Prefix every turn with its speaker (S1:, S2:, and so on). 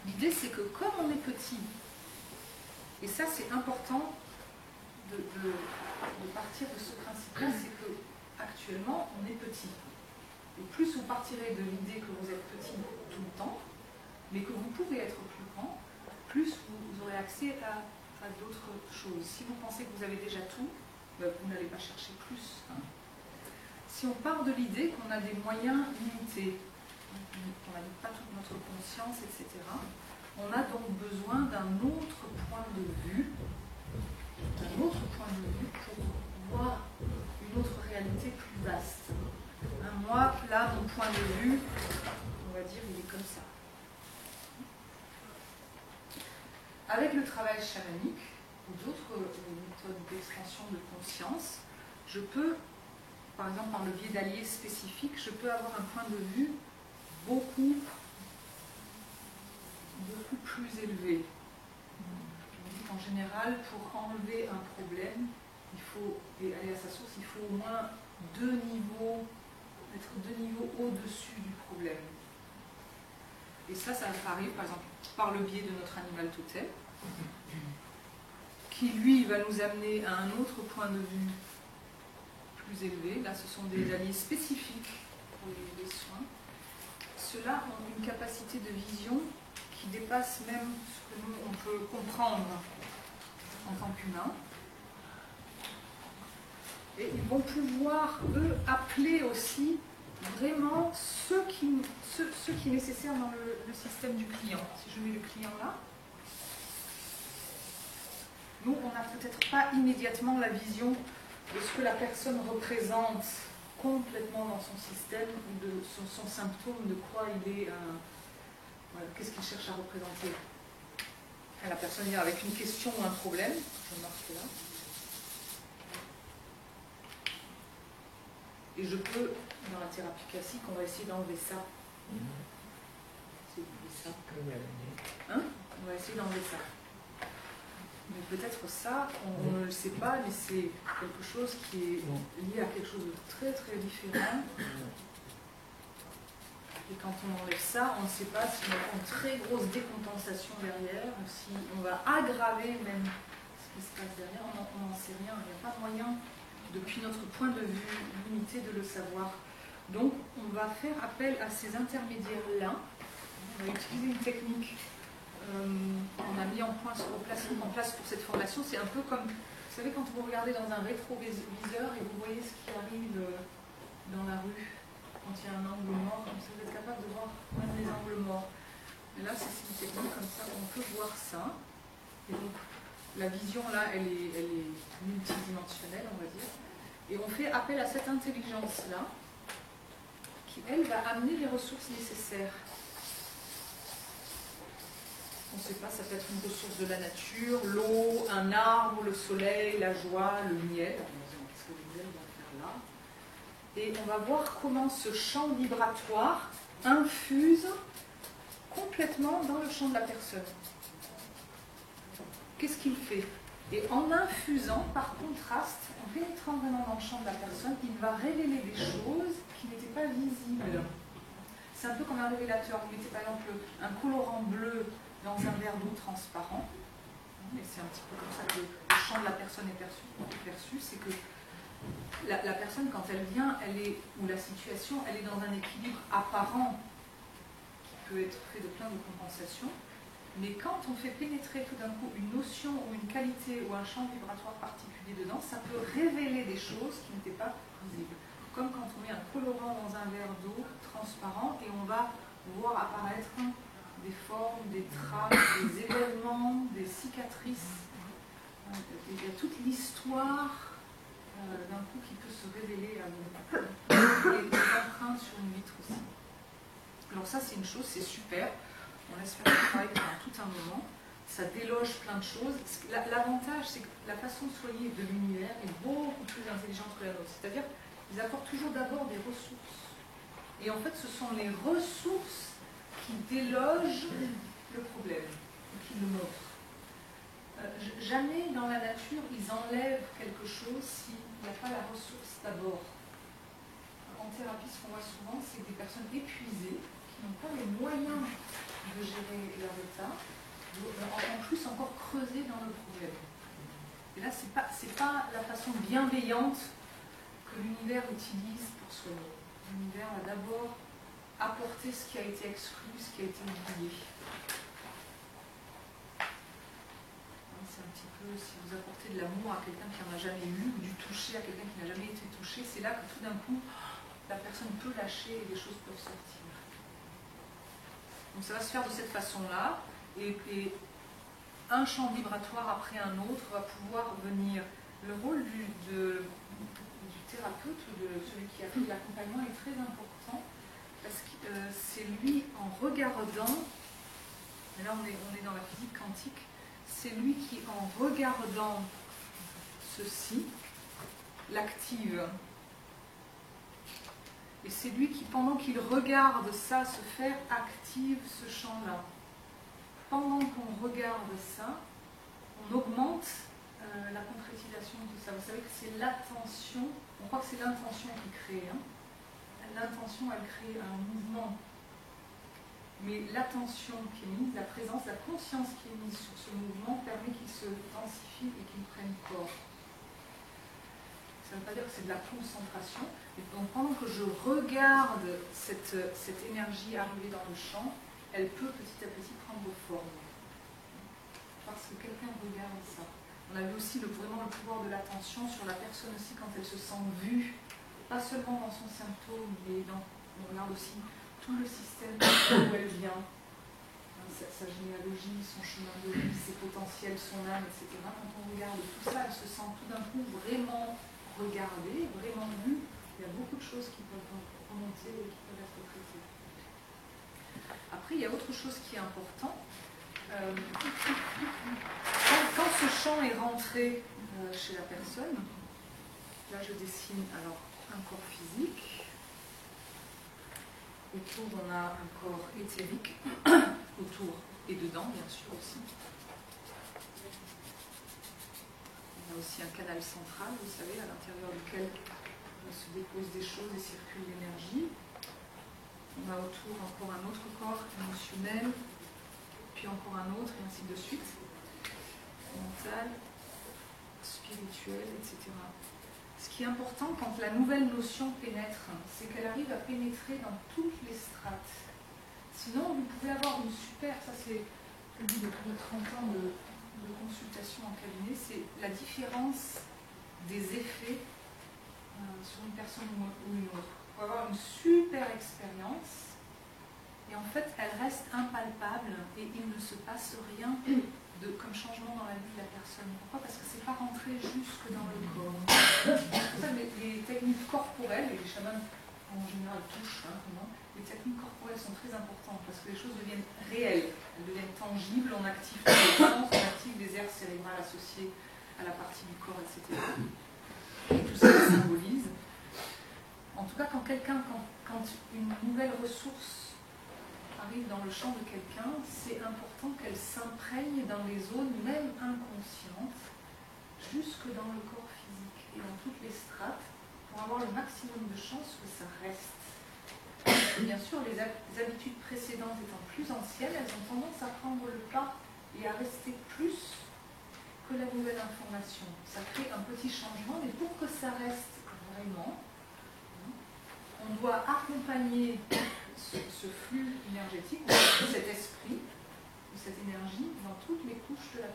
S1: L'idée, c'est que comme on est petit, et ça c'est important de partir de ce principe-là, c'est que actuellement on est petit. Et plus vous partirez de l'idée que vous êtes petit tout le temps, mais que vous pouvez être plus grand, plus vous aurez accès à d'autres choses. Si vous pensez que vous avez déjà tout, vous n'allez pas chercher plus. Hein. Si on part de l'idée qu'on a des moyens limités, qu'on n'habite pas toute notre conscience, etc., on a donc besoin d'un autre point de vue, pour voir une autre réalité plus vaste. Hein, moi, là, mon point de vue, on va dire, il est comme ça. Avec le travail chamanique ou d'autres méthodes d'extension de conscience, je peux, par exemple par le biais d'alliés spécifiques, je peux avoir un point de vue beaucoup plus élevé. En général, pour enlever un problème, il faut, et aller à sa source, il faut au moins être 2 niveaux au-dessus du problème. Et ça arrive par exemple par le biais de notre animal totem, qui lui va nous amener à un autre point de vue plus élevé. Là, ce sont des alliés spécifiques pour les soins. Ceux-là ont une capacité de vision qui dépasse même ce que nous, on peut comprendre en tant qu'humains. Et ils vont pouvoir, eux, appeler aussi vraiment ce qui est nécessaire dans le système du client. Si je mets le client là, nous, on n'a peut-être pas immédiatement la vision de ce que la personne représente complètement dans son système, ou de son symptôme, de quoi il est, voilà, qu'est-ce qu'il cherche à représenter. La personne vient avec une question ou un problème, je marque là. Et je peux, dans la thérapie classique, on va essayer d'enlever ça. Hein? On va essayer d'enlever ça. Mais peut-être ça, on ne le sait pas, mais c'est quelque chose qui est lié à quelque chose de très très différent. Et quand on enlève ça, on ne sait pas si on a une très grosse décompensation derrière, ou si on va aggraver même ce qui se passe derrière. On n'en sait rien. Il n'y a pas moyen, depuis notre point de vue limité, de le savoir. Donc, on va faire appel à ces intermédiaires-là. On va utiliser une technique qu'on a mis en place pour cette formation. C'est un peu comme, vous savez, quand vous regardez dans un rétroviseur et vous voyez ce qui arrive dans la rue, quand il y a un angle mort, comme ça, vous êtes capable de voir même les angles morts. Et là, c'est une technique comme ça, on peut voir ça. Et donc, la vision, là, elle est multidimensionnelle, on va dire. Et on fait appel à cette intelligence-là, qui, elle, va amener les ressources nécessaires. On ne sait pas, ça peut être une ressource de la nature, l'eau, un arbre, le soleil, la joie, le miel. Qu'est-ce que le miel va faire là? Et on va voir comment ce champ vibratoire infuse complètement dans le champ de la personne. Qu'est-ce qu'il fait? Et en infusant, par contraste, en pénétrant vraiment dans le champ de la personne, il va révéler des choses qui n'étaient pas visibles. C'est un peu comme un révélateur. Vous mettez par exemple un colorant bleu dans un verre d'eau transparent. Et c'est un petit peu comme ça que le champ de la personne est perçu. C'est que la personne, quand elle vient, ou la situation, elle est dans un équilibre apparent qui peut être fait de plein de compensations. Mais quand on fait pénétrer tout d'un coup une notion ou une qualité ou un champ vibratoire particulier dedans, ça peut révéler des choses qui n'étaient pas visibles. Comme quand on met un colorant dans un verre d'eau transparent et on va voir apparaître des formes, des traces, des événements, des cicatrices. Il y a toute l'histoire d'un coup qui peut se révéler à nous. Et des empreintes sur une vitre aussi. Alors ça, c'est une chose, c'est super. On laisse faire le travail pendant tout un moment. Ça déloge plein de choses. L'avantage, c'est que la façon de soigner de l'univers est beaucoup plus intelligente que la nôtre. C'est-à-dire qu'ils apportent toujours d'abord des ressources. Et en fait, ce sont les ressources qui délogent le problème, qui le montrent. Jamais dans la nature, ils enlèvent quelque chose s'il n'y a pas la ressource d'abord. En thérapie, ce qu'on voit souvent, c'est des personnes épuisées qui n'ont pas les moyens de gérer leur état, en plus encore creuser dans le problème. Et là, c'est pas la façon bienveillante que l'univers utilise pour soigner. L'univers va d'abord apporter ce qui a été exclu, ce qui a été oublié. C'est un petit peu, si vous apportez de l'amour à quelqu'un qui n'en a jamais eu, ou du toucher à quelqu'un qui n'a jamais été touché, c'est là que tout d'un coup, la personne peut lâcher et les choses peuvent sortir. Donc ça va se faire de cette façon-là, et un champ vibratoire après un autre va pouvoir venir. Le rôle du thérapeute, ou de celui qui a fait l'accompagnement, est très important, parce que c'est lui, en regardant, et là on est dans la physique quantique, c'est lui qui, en regardant ceci, l'active. Et c'est lui qui, pendant qu'il regarde ça se faire, active ce champ-là. Pendant qu'on regarde ça, on augmente la concrétisation de ça. Vous savez que c'est l'attention, on croit que c'est l'intention qui crée. Hein. L'intention, elle crée un mouvement. Mais l'attention qui est mise, la présence, la conscience qui est mise sur ce mouvement permet qu'il se densifie et qu'il prenne corps. Ça ne veut pas dire que c'est de la concentration. Et donc pendant que je regarde cette énergie arriver dans le champ, elle peut petit à petit prendre forme. Parce que quelqu'un regarde ça. On a vu aussi vraiment le pouvoir de l'attention sur la personne aussi quand elle se sent vue, pas seulement dans son symptôme, mais on regarde aussi tout le système d'où elle vient, sa généalogie, son chemin de vie, ses potentiels, son âme, etc. Quand on regarde tout ça, elle se sent tout d'un coup vraiment regardée, vraiment vue. Il y a beaucoup de choses qui peuvent remonter et qui peuvent être traitées. Après, il y a autre chose qui est important. Quand ce champ est rentré chez la personne, là je dessine alors un corps physique. Autour, on a un corps éthérique, autour et dedans, bien sûr, aussi. On a aussi un canal central, vous savez, à l'intérieur duquel se déposent des choses et circule l'énergie. On a autour encore un autre corps émotionnel, puis encore un autre, et ainsi de suite. Mental, spirituel, etc. Ce qui est important quand la nouvelle notion pénètre, c'est qu'elle arrive à pénétrer dans toutes les strates. Sinon, vous pouvez avoir une super, ça c'est le but de 30 ans de consultation en cabinet, c'est la différence des effets sur une personne ou une autre. On peut avoir une super expérience, et en fait, elle reste impalpable, et il ne se passe rien comme changement dans la vie de la personne. Pourquoi? Parce que c'est pas rentré jusque dans le corps. C'est pour ça que les techniques corporelles, et les chamans en général touchent, les techniques corporelles sont très importantes parce que les choses deviennent réelles, elles deviennent tangibles, on active les sens, on active les aires cérébrales associées à la partie du corps, etc. Et tout ça symbolise. En tout cas, quand une nouvelle ressource arrive dans le champ de quelqu'un, c'est important qu'elle s'imprègne dans les zones, même inconscientes, jusque dans le corps physique et dans toutes les strates, pour avoir le maximum de chances que ça reste. Et bien sûr, les habitudes précédentes étant plus anciennes, elles ont tendance à prendre le pas et à rester plus que la nouvelle information. Ça crée un petit changement, mais pour que ça reste vraiment, on doit accompagner ce flux énergétique, cet esprit, cette énergie, dans toutes les couches de la